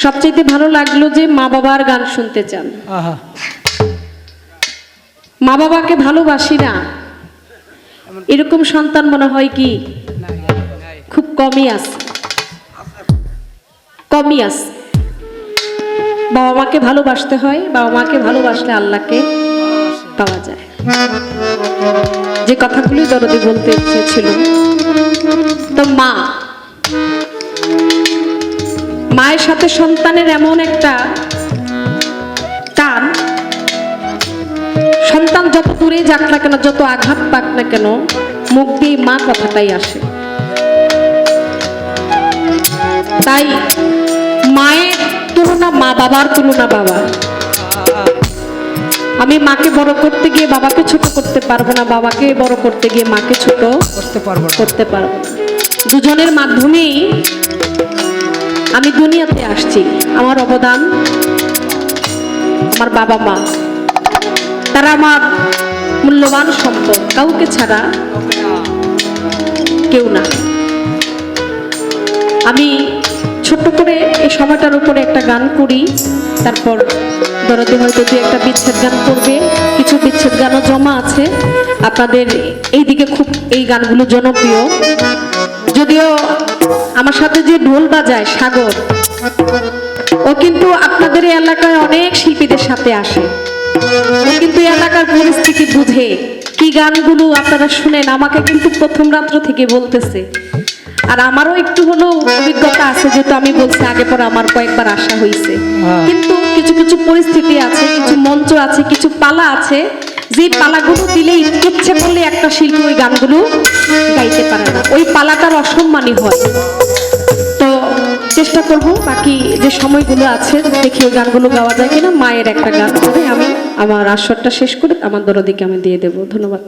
সবচেয়ে ভালো লাগলো যে মা বাবার গান শুনতে চান। মা বাবাকে ভালোবাসি না এরকম সন্তান মনে হয় কি খুব কমই আছে। বাবা মাকে ভালোবাসতে হয়, বাবা মাকে ভালোবাসলে আল্লাহকে পাওয়া যায়। যে কথাগুলি দরদি বলতে ইচ্ছে ছিল। তো মায়ের সাথে সন্তানের এমন একটা টান, সন্তান যত দূরে যাক না কেন, যত আঘাত পাক না কেন, মুখ দিয়ে মা কথাটাই আসে। তাই মায়ের তুলনা মা, বাবার তুলনা বাবা। আমি মাকে বড় করতে গিয়ে বাবাকে ছোট করতে পারবো না, বাবাকে বড় করতে গিয়ে মাকে ছোট করতে পারবো না। দুজনের মাধ্যমেই আমি দুনিয়াতে আসছি। আমার অবদান আমার বাবা মা, তারা আমার মূল্যবান সম্পদ, কাউকে ছাড়া কেউ না। আমি ছোট্ট করে এই সময়টার উপরে একটা গান করি, তারপর দরদে হয়তো দু একটা বিচ্ছেদ গান করবে। কিছু বিচ্ছেদ গানও জমা আছে আপনাদের এইদিকে, খুব এই গানগুলো জনপ্রিয়। যদিও আমার সাথে যে ঢোল বাজায় সাগর, ও কিন্তু আপনাদের এই এলাকায় অনেক শিল্পীদের সাথে আসে, ও কিন্তু এলাকার পরিস্থিতি বুঝে। কি গানগুলো আপনারা শুনেন আমাকে কিন্তু প্রথম রাত্র থেকে বলতেছে। আর আমারও একটু হলেও অভিজ্ঞতা আছে, যেহেতু আমি বলছি আগে পরে আমার কয়েকবার আসা হয়েছে। কিন্তু কিছু কিছু পরিস্থিতি আছে, কিছু মঞ্চ আছে, কিছু পালা আছে, যে পালাগুলো দিলে ইচ্ছে করলে একটা শিল্পী ওই গানগুলো গাইতে পারে না, ওই পালাটার অসম্মানী হয়। তো চেষ্টা করব বাকি যে সময়গুলো আছে দেখি ওই গানগুলো গাওয়া যায় কিনা। মায়ের একটা গান করে আমি আমার আসরটা শেষ করে আমার দরদিকে আমি দিয়ে দেবো। ধন্যবাদ।